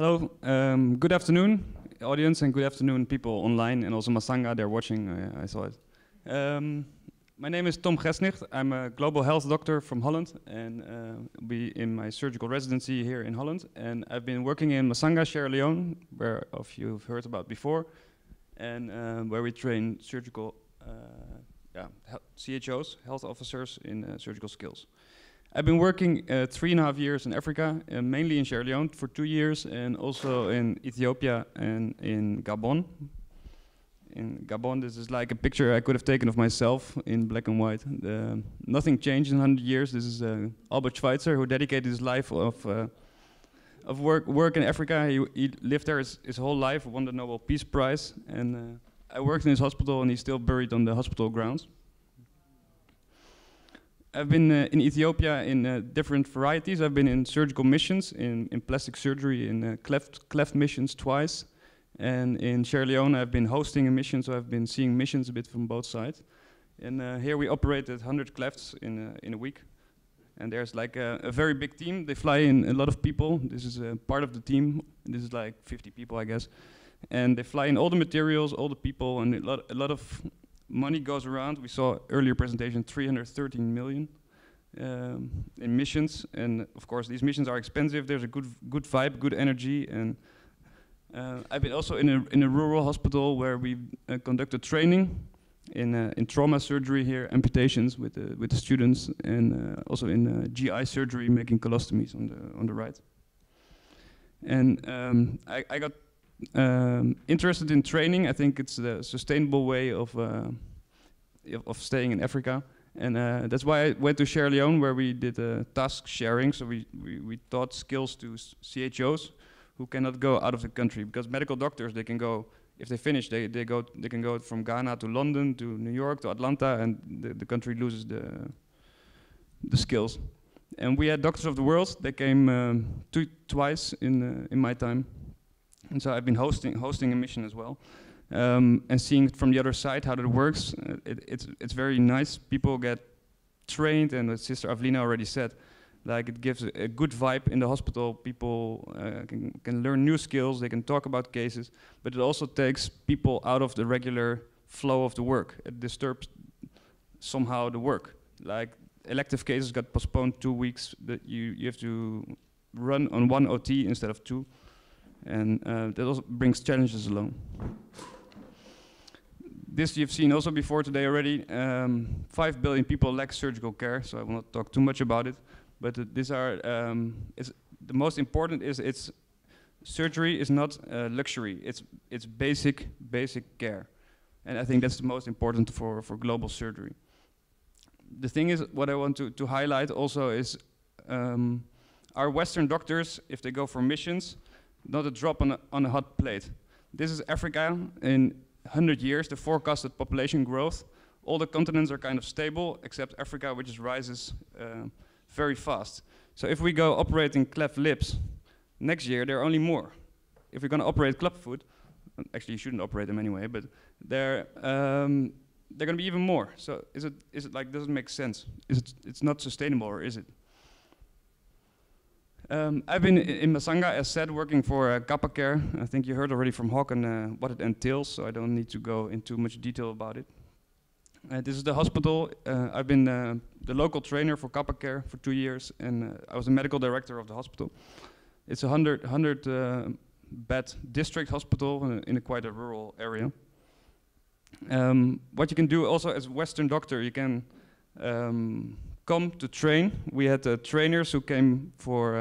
Hello, good afternoon, audience, and good afternoon, people online, and also Masanga, they're watching, I saw it. My name is Tom Gresnigt. I'm a global health doctor from Holland, and be in my surgical residency here in Holland. And I've been working in Masanga, Sierra Leone, where of you've heard about before, and where we train surgical CHOs, health officers, in surgical skills. I've been working 3.5 years in Africa, mainly in Sierra Leone for 2 years, and also in Ethiopia and in Gabon. In Gabon, this is like a picture I could have taken of myself in black and white. Nothing changed in 100 years. This is Albert Schweitzer, who dedicated his life of work in Africa. He lived there his whole life, won the Nobel Peace Prize, and I worked in his hospital, and he's still buried on the hospital grounds. I've been in Ethiopia in different varieties. I've been in surgical missions, in plastic surgery, in cleft missions twice. And in Sierra Leone, I've been hosting a mission, so I've been seeing missions a bit from both sides. And here we operated 100 clefts in a week. And there's like a very big team. They fly in a lot of people. This is part of the team. This is like 50 people, I guess. And they fly in all the materials, all the people, and a lot of money goes around. We saw earlier presentation 313 million in missions, and of course these missions are expensive. There's a good vibe, good energy, and I've been also in a rural hospital where we conducted training in trauma surgery here, amputations with the students, and also in GI surgery, making colostomies on the right. And I got interested in training. I think it's the sustainable way of staying in Africa, and that's why I went to Sierra Leone, where we did task sharing. So we taught skills to CHOs who cannot go out of the country, because medical doctors, they can go, if they finish, they can go from Ghana to London to New York to Atlanta, and the country loses the skills. And we had doctors of the world. They came twice in my time. And so I've been hosting a mission as well, and seeing it from the other side how that works. It's very nice. People get trained, and as Sister Avlina already said, like it gives a good vibe in the hospital. People can learn new skills. They can talk about cases, but it also takes people out of the regular flow of the work. It disturbs somehow the work. Like elective cases got postponed 2 weeks. That you have to run on 1 OT instead of 2. And that also brings challenges along. This you've seen also before today already. 5 billion people lack surgical care, so I will not talk too much about it. But these are, the most important is surgery is not luxury. It's basic care. And I think that's the most important for global surgery. The thing is, what I want to highlight also is our Western doctors, if they go for missions, not a drop on a hot plate. This is Africa in 100 years, the forecasted population growth. All the continents are kind of stable, except Africa, which rises very fast. So if we go operating cleft lips, next year there are only more. If we're going to operate club foot, actually you shouldn't operate them anyway, but they're going to be even more. So is it like, doesn't make sense? It's not sustainable, or is it? I've been in Masanga, as said, working for Kappa Care. I think you heard already from Håkan what it entails, so I don't need to go into much detail about it. This is the hospital. I've been the local trainer for Kappa Care for 2 years, and I was the medical director of the hospital. It's a 100 bed district hospital in quite a rural area. What you can do also as a Western doctor, you can come to train. We had trainers who came for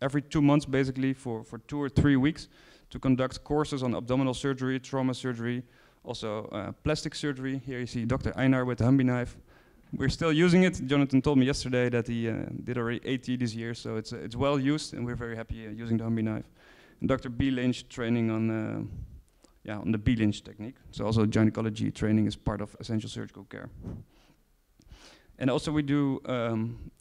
every 2 months, basically, for 2 or 3 weeks to conduct courses on abdominal surgery, trauma surgery, also plastic surgery. Here you see Dr. Einar with the Humby knife. We're still using it. Jonathan told me yesterday that he did already 80 this year, so it's well used, and we're very happy using the Humby knife. And Dr. B. Lynch training on the B. Lynch technique. So also gynecology training is part of essential surgical care. And also we do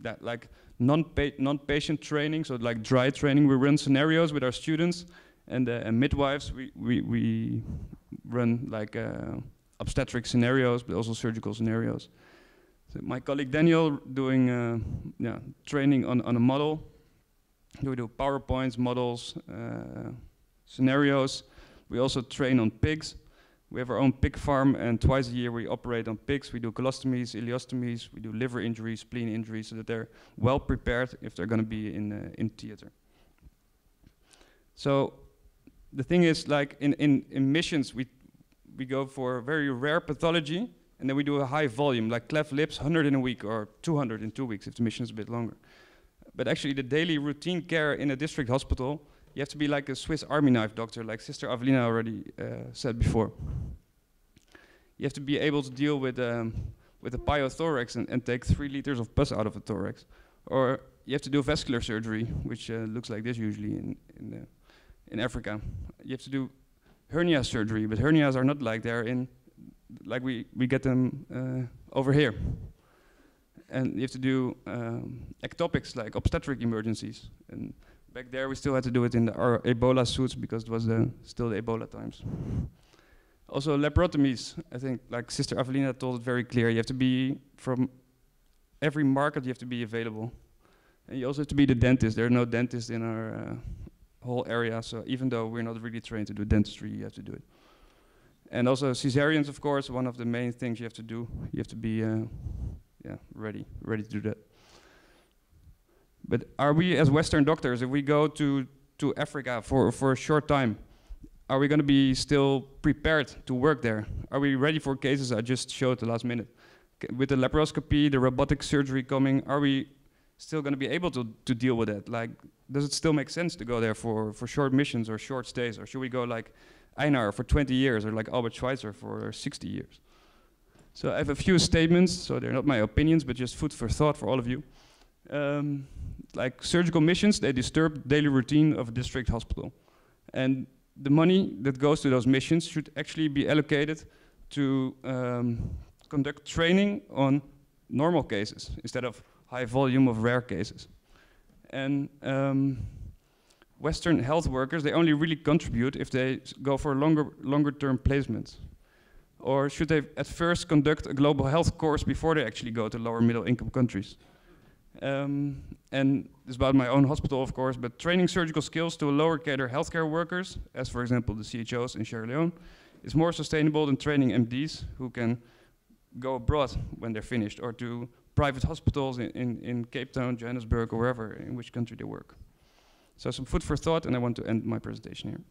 that like non-patient training, so like dry training. We run scenarios with our students, and midwives. We run like obstetric scenarios, but also surgical scenarios. So my colleague Daniel doing training on a model We do PowerPoints, models, scenarios. We also train on pigs. We have our own pig farm, and twice a year we operate on pigs. We do colostomies, ileostomies, we do liver injuries, spleen injuries, so that they're well prepared if they're going to be in theater. So the thing is, like in missions, we go for very rare pathology, and then we do a high volume, like cleft lips, 100 in a week, or 200 in 2 weeks if the mission is a bit longer. But actually, the daily routine care in a district hospital, you have to be like a Swiss Army knife doctor, like Sister Avelina already said before. You have to be able to deal with a pyothorax and take 3 liters of pus out of a thorax. Or you have to do vascular surgery, which looks like this usually in Africa. You have to do hernia surgery, but hernias are not like they're in, like we get them over here. And you have to do ectopics, like obstetric emergencies. And back there, we still had to do it in our Ebola suits because it was still the Ebola times. Also, laparotomies, I think, like Sister Avelina told it very clear, you have to be, from every market, you have to be available. And you also have to be the dentist. There are no dentists in our whole area, so even though we're not really trained to do dentistry, you have to do it. And also cesareans, of course, one of the main things you have to do. You have to be ready to do that. But are we, as Western doctors, if we go to Africa for a short time, are we going to be still prepared to work there? Are we ready for cases I just showed at the last minute? With the laparoscopy, the robotic surgery coming, are we still going to be able to deal with that? Like, does it still make sense to go there for short missions or short stays? Or should we go like Einar for 20 years or like Albert Schweitzer for 60 years? So I have a few statements, so they're not my opinions, but just food for thought for all of you. Like surgical missions, they disturb the daily routine of a district hospital. And the money that goes to those missions should actually be allocated to conduct training on normal cases instead of high volume of rare cases. And Western health workers, they only really contribute if they go for longer term placements. Or should they at first conduct a global health course before they actually go to lower middle income countries? And it's about my own hospital, of course, but training surgical skills to lower cadre healthcare workers, as for example the CHOs in Sierra Leone, is more sustainable than training MDs who can go abroad when they're finished, or to private hospitals in Cape Town, Johannesburg, or wherever, in which country they work. So some food for thought, and I want to end my presentation here.